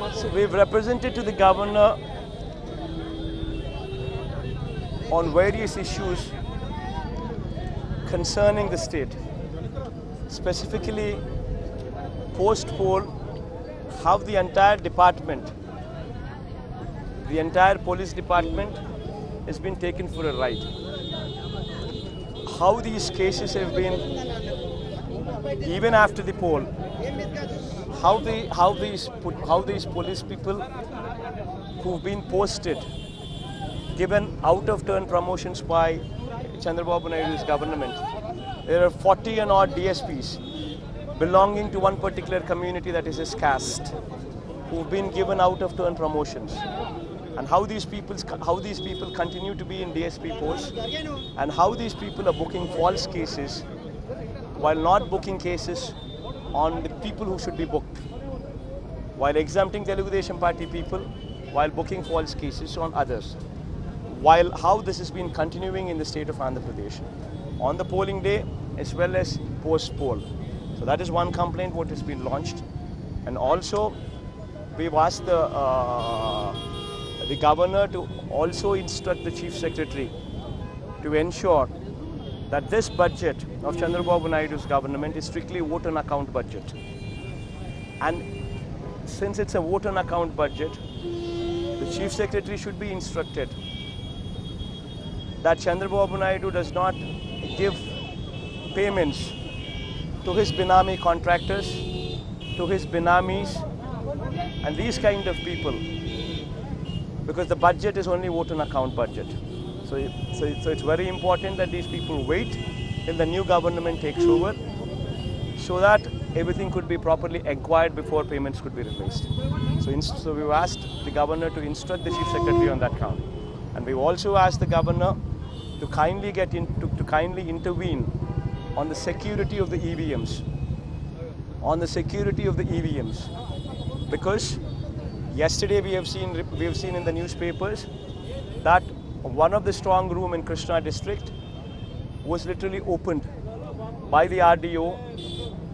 So we've represented to the governor on various issues concerning the state, specifically post-poll, how the entire department, the entire police department has been taken for a ride. How these cases have been, even after the poll, how these police people who've been posted, given out-of-turn promotions by Chandrababu Naidu's government. There are 40 and odd DSPs belonging to one particular community, that is his caste, who've been given out-of-turn promotions. And how these people continue to be in DSP posts, and how these people are booking false cases while not booking cases on the people who should be booked, while exempting Telugu Desam Party people, while booking false cases on others, while how this has been continuing in the state of Andhra Pradesh on the polling day as well as post-poll. So that is one complaint what has been launched. And also we've asked the governor to also instruct the chief secretary to ensure that this budget of Chandrababu Naidu's government is strictly vote on account budget. And since it's a vote on account budget, the chief secretary should be instructed that Chandrababu Naidu does not give payments to his Benami contractors, to his Benamis, and these kind of people, because the budget is only vote on account budget. So it's very important that these people wait till the new government takes over, so that everything could be properly inquired before payments could be released. So we've asked the governor to instruct the chief secretary on that count, and we've also asked the governor to kindly intervene on the security of the EVMs, because yesterday we have seen in the newspapers that one of the strong room in Krishna district was literally opened by the RDO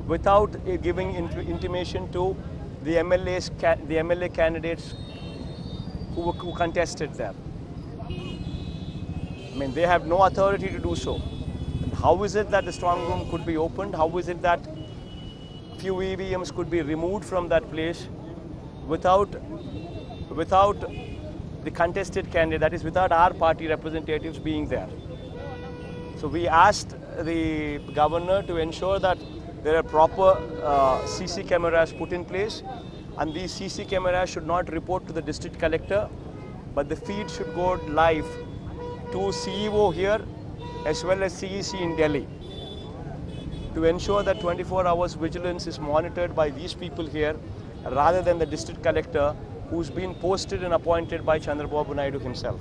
without giving intimation to the MLA candidates who contested there. I mean, they have no authority to do so. And how is it that the strong room could be opened? How is it that few EVMs could be removed from that place without the contested candidate, that is without our party representatives being there? So we asked the governor to ensure that there are proper CC cameras put in place, and these CC cameras should not report to the district collector, but the feed should go live to CEO here as well as CEC in Delhi, to ensure that 24 hours vigilance is monitored by these people here rather than the district collector who's been posted and appointed by Chandrababu Naidu himself.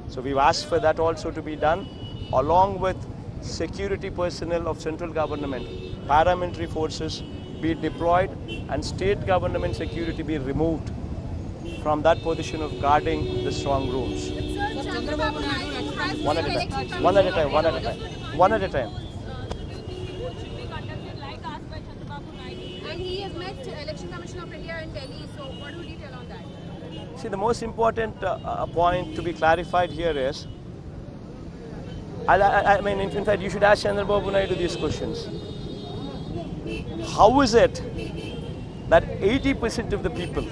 So we've asked for that also to be done, along with security personnel of central government, paramilitary forces be deployed, and state government security be removed from that position of guarding the strong rooms. One at a time. And he has met Election Commission of India in Delhi, so what would you tell on that? See, the most important point to be clarified here is, I mean, in fact, you should ask Chandrababu Naidu these questions. How is it that 80% of the people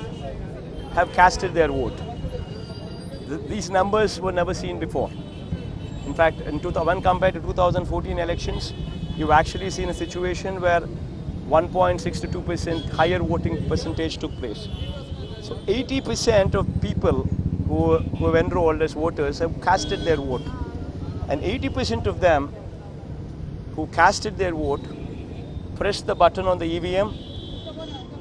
have casted their vote? These numbers were never seen before. In fact, when compared to 2014 elections, you've actually seen a situation where 1.62% higher voting percentage took place. So 80% of people who have enrolled as voters have casted their vote. And 80% of them who casted their vote pressed the button on the EVM,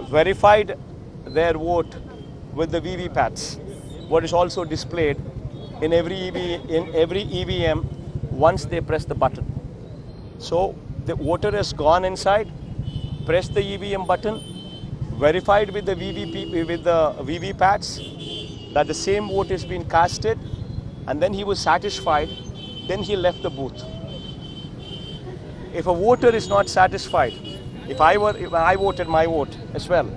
verified their vote with the VVPATs, what is also displayed in every EVM once they press the button. So the voter has gone inside, pressed the EVM button, verified with the VVPATs that the same vote has been casted, and then he was satisfied. Then he left the booth. If a voter is not satisfied, if I voted my vote as well,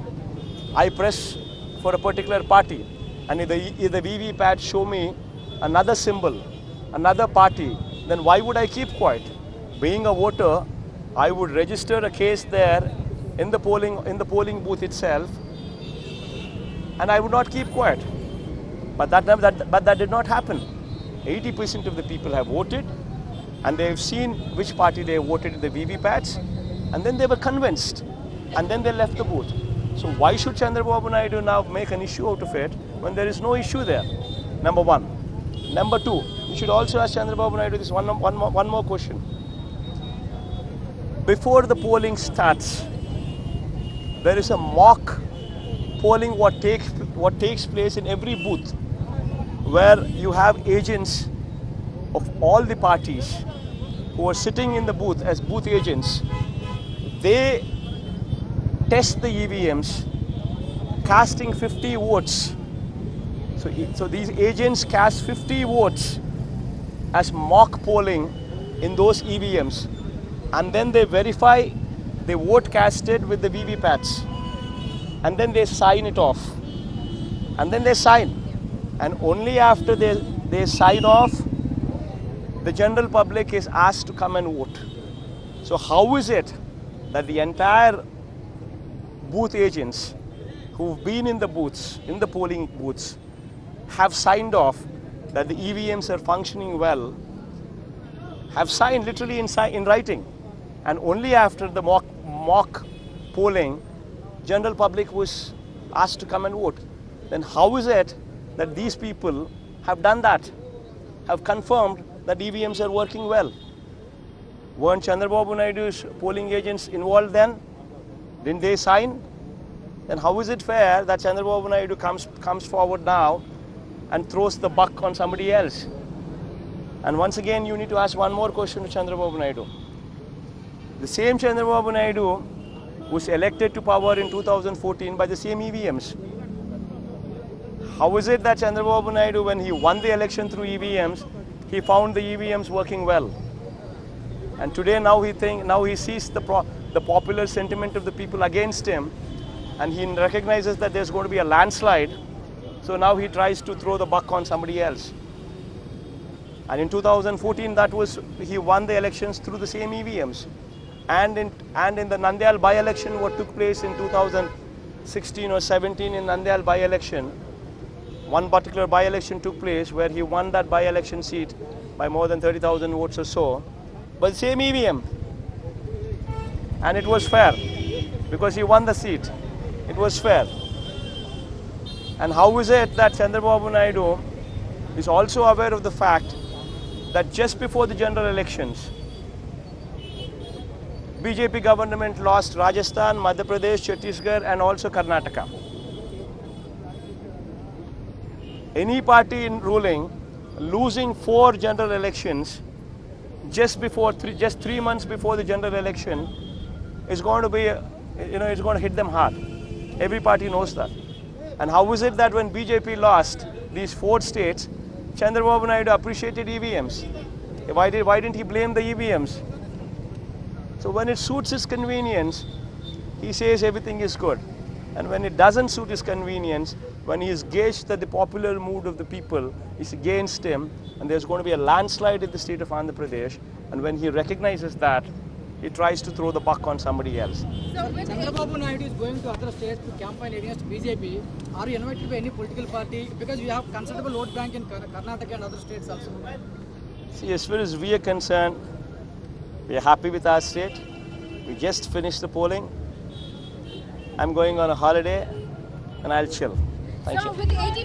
I press for a particular party, and if the VVPAT show me another symbol, another party, then why would I keep quiet? Being a voter, I would register a case there in the polling booth itself, and I would not keep quiet. But that did not happen. 80% of the people have voted, and they have seen which party they have voted in the VVPATs, and then they were convinced, and then they left the booth. So why should Chandrababu Naidu now make an issue out of it when there is no issue there? Number one. Number two, you should also ask Chandrababu Naidu this one more question. Before the polling starts, there is a mock polling what takes place in every booth, where you have agents of all the parties who are sitting in the booth as booth agents. They test the EVMs, casting 50 votes. So these agents cast 50 votes as mock polling in those EVMs, and then they verify the vote casted with the VVPATs, and then they sign it off, and then they sign, and only after they sign off, the general public is asked to come and vote. So how is it that the entire booth agents who've been in the booths, in the polling booths, have signed off that the EVMs are functioning well, have signed literally in writing, and only after the mock polling, general public was asked to come and vote? Then how is it that these people have done that, have confirmed that EVMs are working well? Weren't Chandrababu Naidu's polling agents involved then? Didn't they sign? Then how is it fair that Chandrababu Naidu comes forward now and throws the buck on somebody else? And once again, you need to ask one more question to Chandrababu Naidu. The same Chandrababu Naidu was elected to power in 2014 by the same EVMs. How is it that Chandrababu Naidu, when he won the election through EVMs, he found the EVMs working well? And today now he sees the popular sentiment of the people against him, and he recognizes that there's going to be a landslide. So now he tries to throw the buck on somebody else. And in 2014, he won the elections through the same EVMs. And in the Nandyal by-election, what took place in 2016 or 17 in Nandyal by-election, one particular by-election took place where he won that by-election seat by more than 30,000 votes or so, but the same EVM. And it was fair because he won the seat. It was fair. And how is it that Chandrababu Naidu is also aware of the fact that just before the general elections, BJP government lost Rajasthan, Madhya Pradesh, Chhattisgarh and also Karnataka. Any party in ruling losing 4 general elections just 3 months before the general election is going to be, it's going to hit them hard. Every party knows that. And how is it that when BJP lost these 4 states, Chandrababu Naidu appreciated EVMs? Why didn't he blame the EVMs? So when it suits his convenience, he says everything is good. And when it doesn't suit his convenience, when he is gauged that the popular mood of the people is against him, and there's going to be a landslide in the state of Andhra Pradesh, and when he recognizes that, he tries to throw the buck on somebody else. So Chandrababu Naidu is going to other states to campaign against BJP. Are you invited by any political party? Because we have considerable vote bank in Karnataka and other states also. See, as far as we are concerned, we are happy with our state. We just finished the polling. I'm going on a holiday and I'll chill. Thank you. With 80